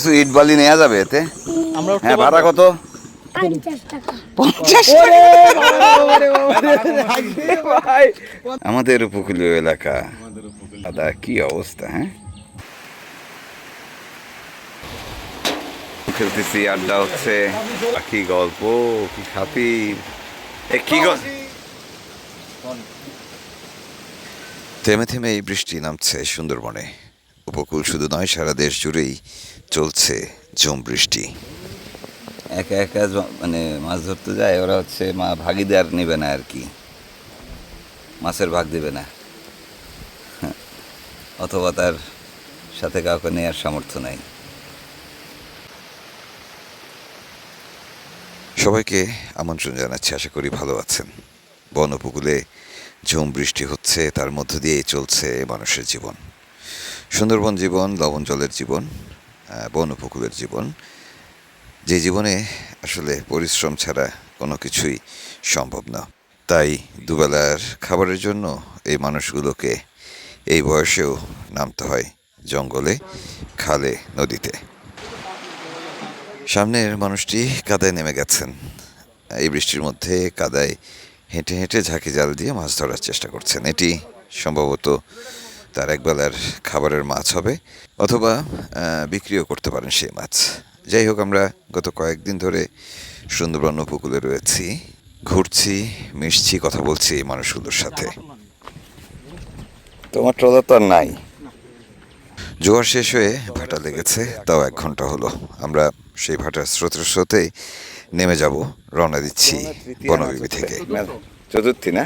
কিছু ইট বালি নেওয়া যাবে এতে? হ্যাঁ, ভাড়া কত? 50 টাকা। 50 আমাদের উপকূলীয় এলাকা, দাদা কি অবস্থা! হ্যাঁ, খেলতেছি, আড্ডা হচ্ছে, কি গল্প, কি খাতির, কি থেমে থেমে এই বৃষ্টি নামছে সুন্দরবনে। উপকূল শুধু নয়, সারা দেশ জুড়েই চলছে ঝুম বৃষ্টি। একা একা মানে মাছ ধরতে যায় ওরা, হচ্ছে ভাগিদার নেবে না আর কি, মাছের ভাগ দেবে না, অথবা তার সাথে কাউকে নেওয়ার সামর্থ্য নাই। সবাইকে আমন্ত্রণ জানাচ্ছি, আশা করি ভালো আছেন। বন উপকূলে ঝুম বৃষ্টি হচ্ছে, তার মধ্য দিয়েই চলছে মানুষের জীবন। সুন্দরবন জীবন, লবণ জলের জীবন, বন উপকূলের জীবন, যে জীবনে আসলে পরিশ্রম ছাড়া কোনো কিছুই সম্ভব না। তাই দুবেলার খাবারের জন্য এই মানুষগুলোকে এই বয়সেও নামতে হয় জঙ্গলে, খালে, নদীতে। সামনের মানুষটি কাদায় নেমে গেছেন, এই বৃষ্টির মধ্যে কাদায় হেঁটে হেঁটে ঝাঁকি জাল দিয়ে মাছ ধরার চেষ্টা করছেন। এটি সম্ভবত তার একবেলার খাবারের মাছ হবে, অথবা বিক্রিও করতে পারেন সেই মাছ। যাই হোক, আমরা গত কয়েকদিন ধরে সুন্দরবন উপকূলে রয়েছি, ঘুরছি, মিশছি, কথা বলছি এই মানুষগুলোর সাথে। তোমার ট্রলার তো আর নাই। জোয়ার শেষ হয়ে ভাটা লেগেছে, তাও 1 ঘন্টা হলো। আমরা সেই ভাটার স্রোতেই নেমে যাব, রওনা দিচ্ছি বনবিবি থেকে। চতুর্থী না?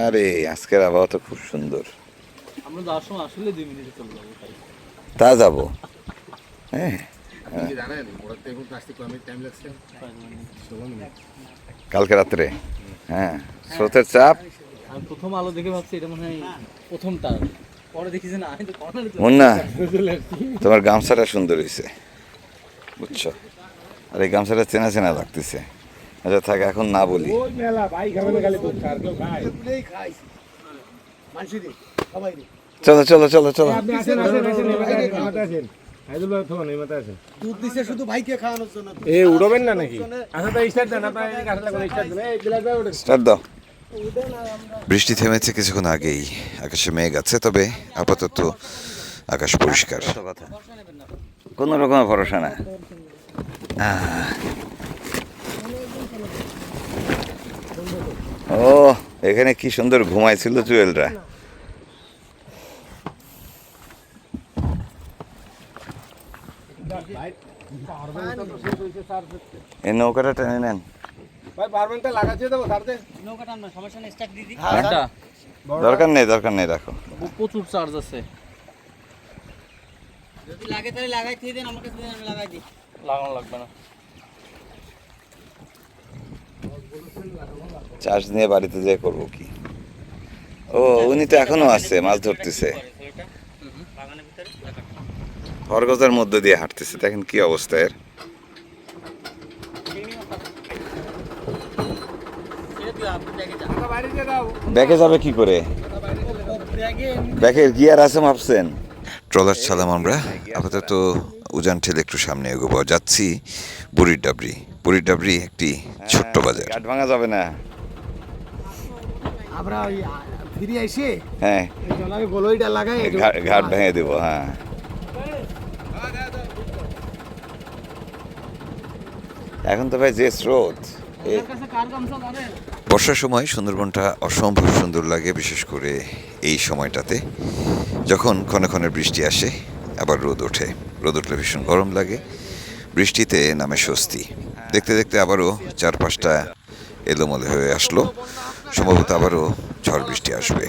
আরে আজকের আবহাওয়া তো খুব সুন্দর। আমরা যাওয়ার সময় আসলে 2 মিনিটে চলে যাবো, তা যাবো, হ্যাঁ। কালকে রাত্রে, হ্যাঁ, স্রোতের চাপ। আমি প্রথম আলো দেখে ভাবছি এটা মনে হয় প্রথমটা, পরে দেখি যে না, আমি তো কর্নারে মুন্না, তোমার গামছাটা সুন্দর হয়েছে, বুঝছো? আর এই গামছাটা চেনা চেনা লাগতেছে। আচ্ছা থাক, এখন না বলি। চলো চলো চলো চলো। স্টার্ট দাও। বৃষ্টি থেমেছে কিছুক্ষণ আগেই, আকাশে মেঘ আছে, তবে আপাতত আকাশ পরিষ্কার। কোনো রকমের ভরসা না। ও, এখানে কি সুন্দর ঘুমাইছিল জুয়েলরা। এই নৌকাটা টেনে নেন। দরকার নেই, দরকার নেই, রাখো। প্রচুর চার্জ আছে। যদি লাগে তাহলে লাগাই দিয়ে দেন, আমার কাছে দেন, আমি লাগাই দিই। লাগানো লাগবে না। চার্জ নিয়ে বাড়িতে যেয়ে করবো কি? ও, উনি তো এখনো আছে, মাছ ধরতেছে, খরগোশের মধ্যে দিয়ে হাঁটতেছে। দেখেন কি অবস্থা এর। ব্যাকে যাবে কি করে? ব্যাকের গিয়ার আছে ভাবছেন? ট্রলার চালাম আমরা, আপাতত উজান ঠেলে একটু সামনে এগোবো। যাচ্ছি বুড়ির ডাবরি। বুড়ির ডাবরি একটি ছোট্ট বাজার। ঘাট ভাঙা যাবে না। আমরা ওই ফিরে এসে হ্যাঁ, গলইটা লাগাই ঘাট ভেঙে দেবো। হ্যাঁ, এখন তো ভাই যে স্রোত, বর্ষার সময় সুন্দরবনটা অসম্ভব সুন্দর লাগে, বিশেষ করে এই সময়টাতে যখন ক্ষণে ক্ষণে বৃষ্টি আসে, আবার রোদ ওঠে। রোদ উঠলে ভীষণ গরম লাগে, বৃষ্টিতে নামে স্বস্তি। দেখতে দেখতে আবারও 4-5টা এলোমেলো হয়ে আসলো, সম্ভবত আবারও ঝড় বৃষ্টি আসবে।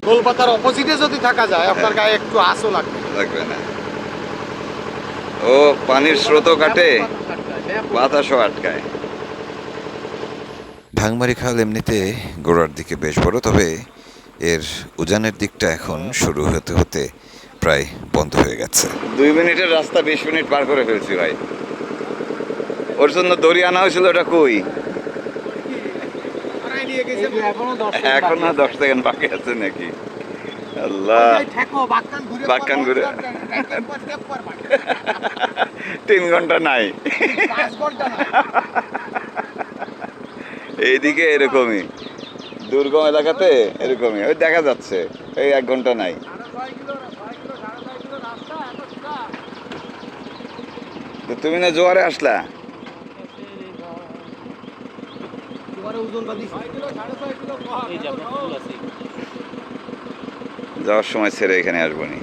কলকাতার অপোজিটে যদি থাকা যায়, আপনার গায়ে একটু আঁচও লাগবে না। ও পানির স্রোতও কাটে, বাতাসও আটকায়। ভাঙমারি খাল এমনিতে গোড়ার দিকে বেশ বড়, তবে এর উজানের দিকটা এখন শুরু হতে হতে প্রায় বন্ধ হয়ে গেছে। 2 মিনিটের রাস্তা 20 মিনিট পার করে ফেলছি ভাই। ওর জন্য দড়ি আনা হয়েছিল, ওটা কই? এখনো 10 সেকেন্ড বাকি আছে নাকি? আল্লাহ, ঠেকো বাক্কান ঘুরে বাক্কান ঘুরে। 3 ঘন্টা নাই, 5 ঘন্টা না। এইদিকে এরকমই, দুর্গম এলাকাতে এরকমই, ওই দেখা যাচ্ছে এই 1 ঘন্টা নাই। তো তুমি না জোয়ারে আসলা? এই যে আপনার ফুল আছে। যাওয়ার সময় ছেড়ে এখানে আসবো নি,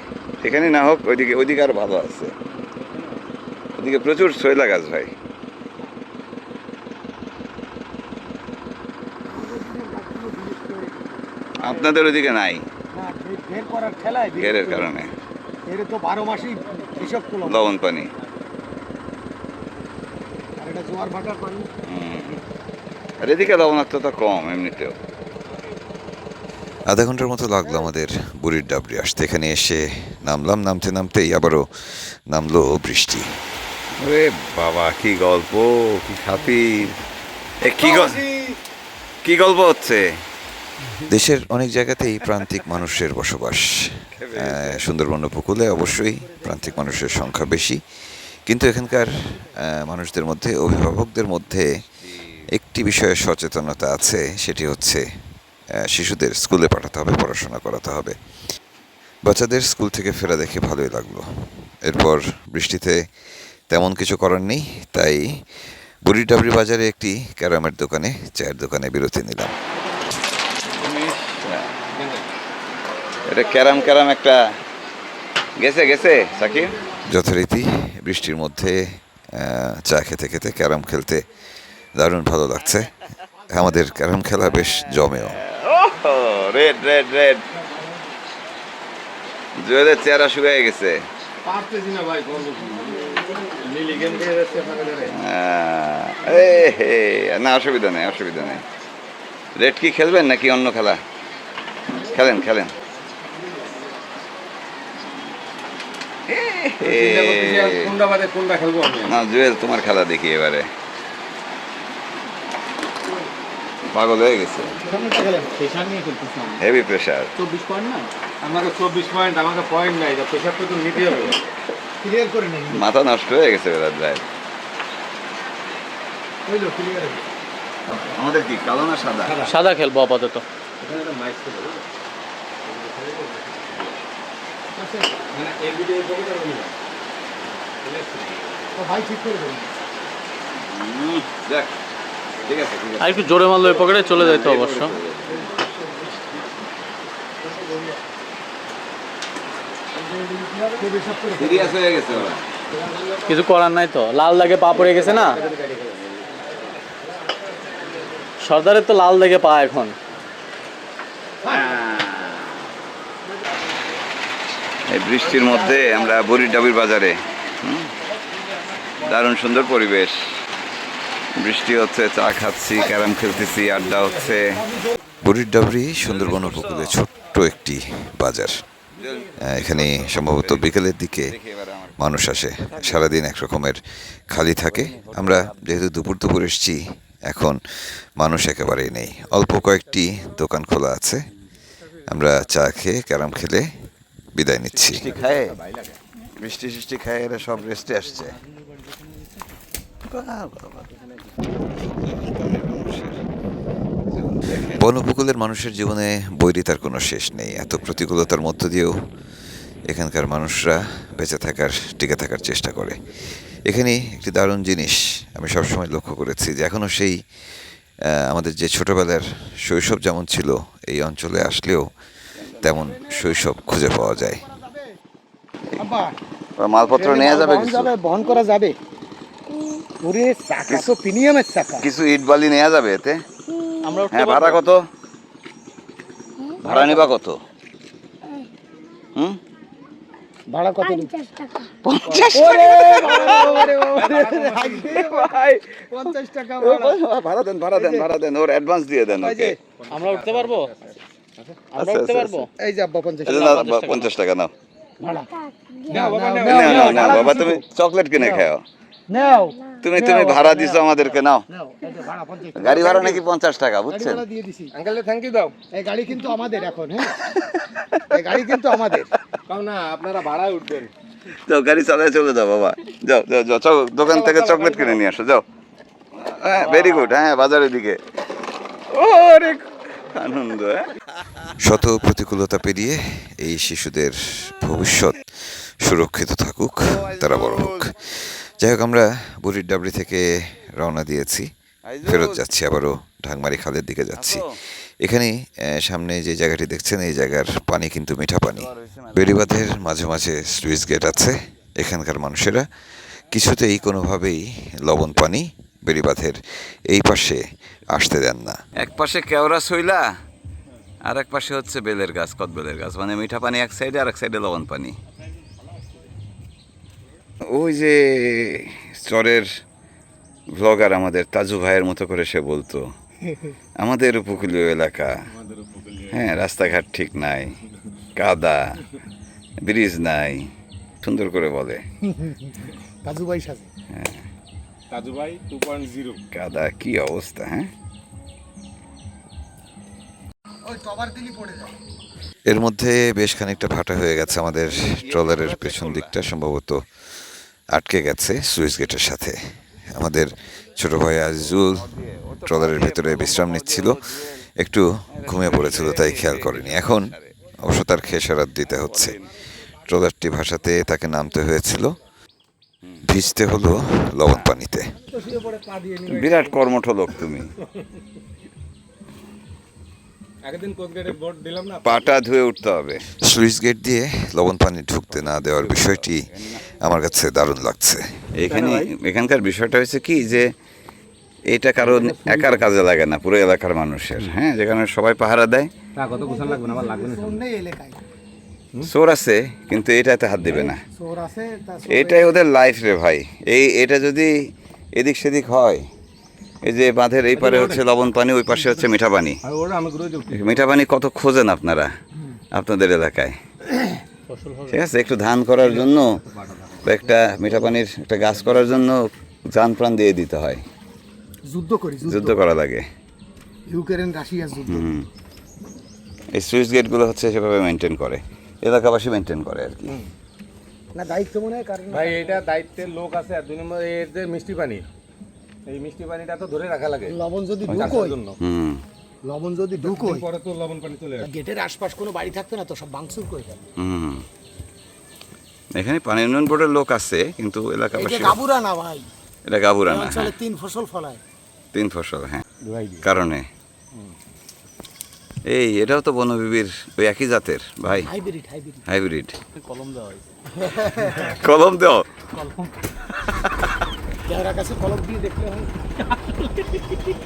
এখানে না হোক ওইদিকে, ওইদিকে আরো ভালো আছে, ওইদিকে প্রচুর শৈলা গাছ ভাই। আপনাদের ওইদিকে নাই না, বের করার ঠেলায় ঘেরের কারণে, এর তো 12 মাসই কৃষক তুলো। লবণ পানি। আর এটা জোয়ার ভাটার পানি। আর এদিকে লবণাক্ততা কম এমনিতেও। আধা ঘন্টার মতো লাগলো আমাদের বুড়ির ডাবরি আসতে। এখানে এসে নামলাম, নামতে নামতেই আবারও নামলো বৃষ্টি। ওরে বাবা, কি গল্প, কি খাতির, কি গল্প হচ্ছে। দেশের অনেক জায়গাতেই প্রান্তিক মানুষের বসবাস। সুন্দরবন উপকূলে অবশ্যই প্রান্তিক মানুষের সংখ্যা বেশি, কিন্তু এখানকার মানুষদের মধ্যে, অভিভাবকদের মধ্যে একটি বিষয়ে সচেতনতা আছে, সেটি হচ্ছে শিশুদের স্কুলে পাঠাতে হবে, পড়াশোনা করাতে হবে। বাচ্চাদের স্কুল থেকে ফেরা দেখে ভালোই লাগলো। এরপর বৃষ্টিতে তেমন কিছু করার নেই, তাই বুড়ির ডাবরি বাজারে একটি ক্যারামের দোকানে, চায়ের দোকানে বিরতি নিলাম। এটা ক্যারাম ক্যারাম একটা গেছে গেছে সাকিব। যথারীতি বৃষ্টির মধ্যে চা খেতে খেতে ক্যারাম খেলতে দারুণ ভালো লাগছে। আমাদের ক্যারাম খেলা বেশ জমেও। রেড রেড রেড, জুয়েলের চেহারা শুকিয়ে গেছে। পারতেছি না ভাই, বলবো কি? লিলি গেম দিয়ে যাচ্ছে ফাঁকা ধরে। না, অসুবিধা নেই, অসুবিধা নেই। রেড কি খেলবেন নাকি অন্য খেলা? খেলেন খেলেন। কোনটা বাদে কোনটা খেলবো আমি? না জুয়েল, তোমার খেলা দেখি এবারে। পাগল হয়ে গেছে, প্রেশার নিয়ে খেলতেছি আমরা। Heavy pressure. 24 পয়েন্ট না? আমাকে 24 পয়েন্ট, আমাকে পয়েন্ট নাই, প্রেশারটা তো নিতে হবে। ক্লিয়ার করে নেই। মাথা নষ্ট হয়ে গেছে বেলার ভাই। হইলো ক্লিয়ার হইলো। আমাদের কি কালো না সাদা? সাদা খেলবো আপাতত। এখানে একটা মাইক ছিল। মানে এই ভিডিও কবিতা বলি না। ও ভাই ঠিক করে দেন। দেখ, ঠিক আছে ঠিক আর একটু জোরে মারলে ওই পকেটে চলে যেত অবশ্য। সিরিয়াস হয়ে গেছে ওরা। কিছু করার নাই তো, লাল দাগে পা পড়ে গেছে না। সর্দারের তো লাল দাগে পা এখন। এই বৃষ্টির মধ্যে আমরা বুড়ির ডাবির বাজারে, দারুণ সুন্দর পরিবেশ, বৃষ্টি হচ্ছে, চা খাচ্ছি, ক্যারাম খেলতেছি, আড্ডা হচ্ছে। বুড়ির ডাবরি সুন্দরবন উপকূলে ছোট্ট একটি বাজার। এখানে সম্ভবত বিকেলের দিকে মানুষ আসে, সারাদিন একরকমের খালি থাকে। আমরা যেহেতু দুপুর দুপুর এসেছি, এখন মানুষ একেবারেই নেই, অল্প কয়েকটি দোকান খোলা আছে। আমরা চা খেয়ে ক্যারাম খেলে বিদায় নিচ্ছি। বৃষ্টি সৃষ্টি খায় এরা সব রেস্টে আসছে। বন উপকূলের মানুষের জীবনে বৈরিতার কোনো শেষ নেই। এত প্রতিকূলতার মধ্য দিয়েও এখানকার মানুষরা বেঁচে থাকার, টিকে থাকার চেষ্টা করে। এখানে একটি দারুণ জিনিস আমি সবসময় লক্ষ্য করেছি, যে এখনও সেই আমাদের যে ছোটোবেলার শৈশব যেমন ছিল, এই অঞ্চলে আসলেও তেমন শৈশব খুঁজে পাওয়া যায়। আব্বা, মালপত্র নেওয়া যাবে, বহন করা যাবে। ওরে চাকা তো প্রিমিয়ামের চাকা। কিছু ইট বালি নেওয়া যাবে এতে? আমরা উঠতে হ্যাঁ, পারবো? ভাড়া কত? ভাড়া নিবা কত? ভাড়া কত? 50 টাকা। 50 ওরে বাবা, ওরে ভাই 50 টাকা ভাড়া দেন, ভাড়া দেন, ভাড়া দেন, ওর অ্যাডভান্স দিয়ে দেন ওকে। আমরা উঠতে পারবো? আমরা আচ্ছা, উঠতে আচ্ছা, পারবো? এই যে আব্বা 50 এই যে টাকা। নাও, 50 টাকা নাও। ভাড়া। নাও, বাবা, নাও নাও বাবা, তুমি চকলেট কিনে খাও। নাও তুমি ভাড়া দিছো আমাদেরকে, নাও। গাড়ি ভাড়া নাকি 50 টাকা, বুঝছেন? আঙ্কেল থ্যাংক ইউ দাও। এই গাড়ি কিন্তু আমাদের এখন, হ্যাঁ এই গাড়ি কিন্তু আমাদের। কাও না, আপনারা ভাড়ায় উঠবেন। যাও, গাড়ি চালায় চলে যাও বাবা, যাও যাও যাও, চলো দোকান থেকে চকলেট কিনে নিয়ে আসো, যাও। হ্যাঁ, ভেরি গুড। হ্যাঁ, বাজারের দিকে। ওরে আনন্দ। শত প্রতিকূলতা পেরিয়ে এই শিশুদের ভবিষ্যৎ সুরক্ষিত থাকুক, তারা বড় হোক। যাই হোক, আমরা বুড়ির ডাবরি থেকে রওনা দিয়েছি, ফেরত যাচ্ছি, আবারও ঢাকমারি খালের দিকে যাচ্ছি। এখানে সামনে যে জায়গাটি দেখছেন, এই জায়গার পানি কিন্তু মিঠা পানি। বেড়িবাঁধের মাঝে মাঝে স্লুইস গেট আছে। এখানকার মানুষেরা কিছুতেই কোনোভাবেই লবণ পানি বেড়িবাঁধের এই পাশে আসতে দেন না। এক পাশে কেওড়া শৈলা, আর এক পাশে হচ্ছে বেলের গাছ, কদবেলের গাছ, মানে মিঠা পানি এক সাইডে, আর এক সাইডে লবণ পানি। ওই যে চরের ব্লগার আমাদের তাজু ভাইয়ের মতো করে সে বলতো, আমাদের উপকূলীয় এলাকা, হ্যাঁ, রাস্তাঘাট ঠিক নাই, কাদা, ব্রিজ নাই, সুন্দর করে বলে। কাজু ভাই সাজে। কাজু ভাই 2.0। কাদা কি অবস্থা! হ্যাঁ, ওই কভার দিলি পড়ে যায়। এর মধ্যে বেশ খানিকটা ফাটা হয়ে গেছে আমাদের ট্রলারের পেছন দিকটা, সম্ভবত আটকে গেছে সুইচ গেটের সাথে। আমাদের ছোট ভাই আজিজুল ট্রলারের ভেতরে বিশ্রাম নিচ্ছিল, একটু ঘুমিয়ে পড়েছিল, তাই খেয়াল করেনি। এখন অবশ্য তার খেসারত দিতে হচ্ছে। ট্রলারটি ভাসাতে তাকে নামতে হয়েছিল, ভিজতে হলো লবণ পানিতে। বিরাট কর্মঠ লোক তুমি। আগের দিন কোস্টগার্ডে বোর্ড দিলাম না, পাটা ধুয়ে উঠতে হবে। স্লুইস গেট দিয়ে লবণ পানি ঢুকতে না দেওয়ার বিষয়টি আমার কাছে দারুণ লাগছে। এখানকার বিষয়টা হয়েছে কি, যে এটা কারণ একার কাজে লাগে না, পুরো এলাকার মানুষের। হ্যাঁ, যেখানে সবাই পাহারা দেয়। কত গোছান লাগবে না, আমার লাগবে না। অন্য এলাকায় চোর আছে, কিন্তু এটাতে হাত দেবে না। চোর আছে, এটাই ওদের লাইফ রে ভাই। এটা যদি এদিক সেদিক হয়, এই যে বাঁধের এই পারে হচ্ছে লবণ পানি, ওই পাশে হচ্ছে মিঠা পানি। মিঠা পানি কত খোঁজেন আপনারা আপনাদের এলাকায়? ঠিক আছে, একটু ধান করার জন্য, একটা মিঠা পানির একটা গাছ করার জন্য জান প্রাণ দিয়ে দিতে হয়, যুদ্ধ করা লাগে। ইউক্রেন রাশিয়ার যুদ্ধ। এই সুইচ গেটগুলো হচ্ছে সেভাবে মেনটেন করে, এলাকাবাসী মেনটেন করে আর কি। না, দায়িত্ব মনে হয় কারণ ভাই এটা দায়িত্বের লোক আছে। আর 2 নম্বর এর যে মিষ্টি পানি, এই মিষ্টি পানিটা তো ধরে রাখা লাগে লবণ যদি চাষের ঢুকোয়, জন্য। লবণ যদি ঢুকোয়, পরে তো লবণ পানি চলে আসে। গেটের আশপাশ কোনো বাড়ি থাকতো না তো, সব ভাঙচুর করে ফেলে। এখানে পানি উন্নয়ন বোর্ডের লোক আছে, কিন্তু এলাকাবাসী। এটা গাবুরা না ভাই, এটা গাবুরা এই না, অঞ্চলে 3 ফসল ফলায়। 3 ফসল, হ্যাঁ, কারণে। এই এটাও তো বনবিবির ওই একই জাতের ভাই, হাইব্রিড। হাইব্রিড। কলম দেওয়া হয়েছে। কলম দাও। যারা কাছে কলম দিয়ে দেখলে হয়,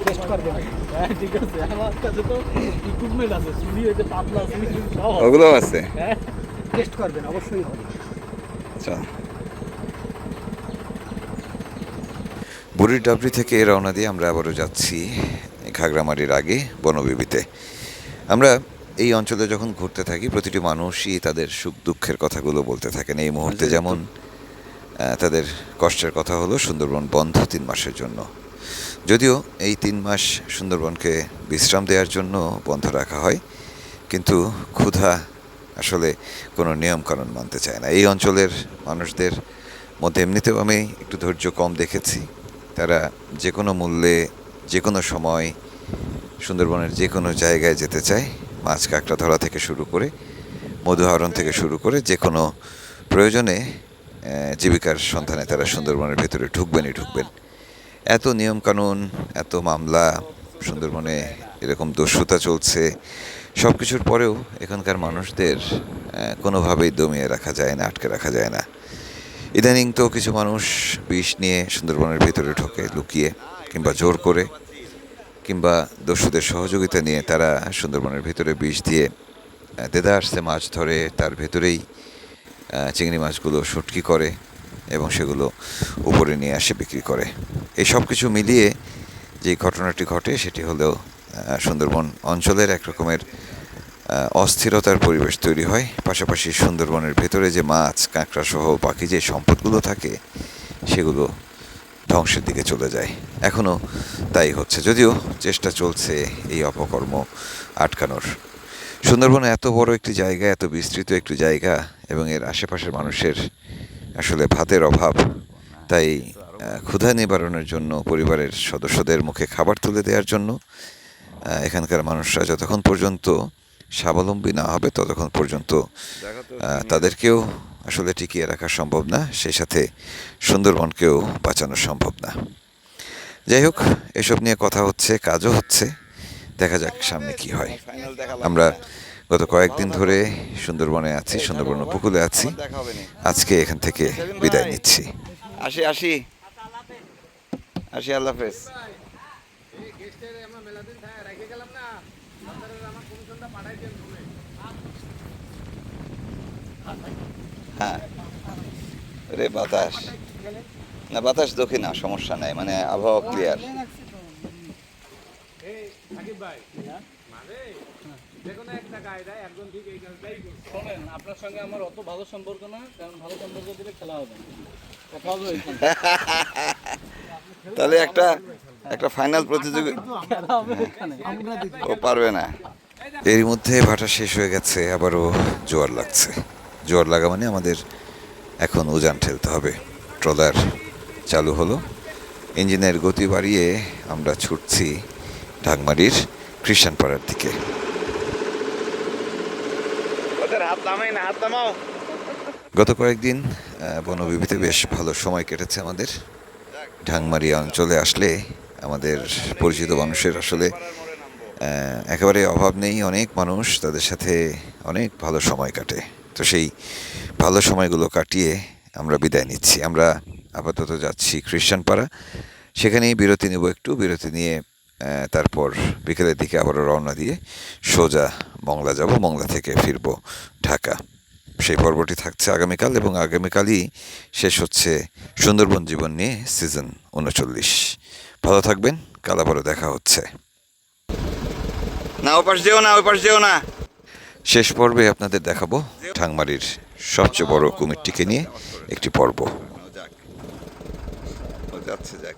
টেস্ট করবে ভাই। হ্যাঁ ঠিক আছে, আমার কাছে তো ইকুইপমেন্ট আছে, চুরি হয়েছে, পাতলা চুরি সব আছে। ওগুলো আছে। হ্যাঁ, টেস্ট করবেন, অবশ্যই হবে। চল। বুড়ির ডাবরি থেকে রওনা দিয়ে আমরা আবারও যাচ্ছি ঘাগড়ামারির আগে বনবিবিতে। আমরা এই অঞ্চলে যখন ঘুরতে থাকি, প্রতিটি মানুষই তাদের সুখ দুঃখের কথাগুলো বলতে থাকেন। এই মুহূর্তে যেমন তাদের কষ্টের কথা হলো সুন্দরবন বন্ধ 3 মাসের জন্য। যদিও এই 3 মাস সুন্দরবনকে বিশ্রাম দেওয়ার জন্য বন্ধ রাখা হয়, কিন্তু ক্ষুধা আসলে কোনো নিয়মকানুন মানতে চায় না। এই অঞ্চলের মানুষদের মধ্যে এমনিতেও আমি একটু ধৈর্য কম দেখেছি। তারা যে কোনো মূল্যে, যে কোনো সময় সুন্দরবনের যে কোনো জায়গায় যেতে চায়। মাছ কাঁকড়া ধরা থেকে শুরু করে, মধু আহরণ থেকে শুরু করে, যে কোনো প্রয়োজনে জীবিকার সন্ধানে তারা সুন্দরবনের ভেতরে ঢুকবেন। এত নিয়মকানুন, এত মামলা, সুন্দরবনে এরকম দস্যুতা চলছে, সব কিছুর পরেও এখানকার মানুষদের কোনোভাবেই দমিয়ে রাখা যায় না, আটকে রাখা যায় না। ইদানিং তো কিছু মানুষ বিষ নিয়ে সুন্দরবনের ভেতরে ঢোকে লুকিয়ে, কিংবা জোর করে, কিংবা দস্যুদের সহযোগিতা নিয়ে তারা সুন্দরবনের ভেতরে বিষ দিয়ে দেদারসে মাছ ধরে, তার ভেতরেই চিংড়ি মাছগুলো শুটকি করে এবং সেগুলো উপরে নিয়ে আসে বিক্রি করে। এই সব কিছু মিলিয়ে যে ঘটনাটি ঘটে, সেটি হলো সুন্দরবন অঞ্চলের এক রকমের অস্থিরতার পরিবেশ তৈরি হয়। পাশাপাশি সুন্দরবনের ভেতরে যে মাছ কাঁকড়া সহ বাকি যে সম্পদগুলো থাকে, সেগুলো ধ্বংসের দিকে চলে যায়। এখনও তাই হচ্ছে, যদিও চেষ্টা চলছে এই অপকর্ম আটকানোর। সুন্দরবন এত বড় একটি জায়গা, এত বিস্তৃত একটি জায়গা, এবং এর আশেপাশের মানুষের আসলে ভাতের অভাব। তাই ক্ষুধা নিবারণের জন্য, পরিবারের সদস্যদের মুখে খাবার তুলে দেওয়ার জন্য এখানকার মানুষরা যতক্ষণ পর্যন্ত স্বাবলম্বী না হবে ততক্ষণ পর্যন্ত তাদেরকেও আসলে টিকিয়ে রাখা সম্ভব না, সেই সাথে সুন্দরবনকেও বাঁচানো সম্ভব না। যাই হোক, এসব নিয়ে কথা হচ্ছে, কাজও হচ্ছে, দেখা যাক সামনে কি হয়। আমরা গত কয়েকদিন ধরে সুন্দরবনে আছি, সুন্দরবন উপকূলে আছি। আজকে এখান থেকে বিদায় নিচ্ছি। আসি আসি আসি, আল্লাহ হাফেজ। হ্যাঁ রে, বাতাস না, বাতাস দক্ষিণ না, সমস্যা নাই, মানে আবহাওয়া ক্লিয়ার। শোনেন, আপনার সঙ্গে আমার অত ভালো সম্পর্ক না, কারণ ভালো সম্পর্ক দিলে খেলা হবে না। কথা হবে ওইখানে। তাহলে একটা ফাইনাল প্রতিযোগিতা খেলা হবে ওইখানে। ও পারবে না। এর মধ্যে ভাটা শেষ হয়ে গেছে, আবারও জোয়ার লাগছে। জোয়ার লাগা মানে আমাদের এখন উজান ঠেলতে হবে। ট্রলার চালু হলো, ইঞ্জিনের গতি বাড়িয়ে আমরা ছুটছি ঢাকমারির খ্রিস্টানপাড়ার দিকে। গত কয়েকদিন বনবিবিতে বেশ ভালো সময় কেটেছে আমাদের। ঢাকমারি অঞ্চলে আসলে আমাদের পরিচিত মানুষের আসলে একেবারে অভাব নেই, অনেক মানুষ, তাদের সাথে অনেক ভালো সময় কাটে। তো সেই ভালো সময়গুলো কাটিয়ে আমরা বিদায় নিচ্ছি। আমরা আপাতত যাচ্ছি খ্রিস্টানপাড়া, সেখানেই বিরতি নেব একটু। বিরতি নিয়ে তারপর বিকেলের দিকে আবারও রওনা দিয়ে সোজা মংলা যাব, মংলা থেকে ফিরব ঢাকা। সেই পর্বটি থাকছে আগামীকাল, এবং আগামীকালই শেষ হচ্ছে সুন্দরবন জীবন নিয়ে সিজন 39। ভালো থাকবেন, কাল আবারও দেখা হচ্ছে। না, ওপাশ যেও না, ওপাশ যেও না। শেষ পর্বে আপনাদের দেখাবো ঢাকমারির সবচেয়ে বড় কুমিরটিকে নিয়ে একটি পর্ব। যাচ্ছে যাক।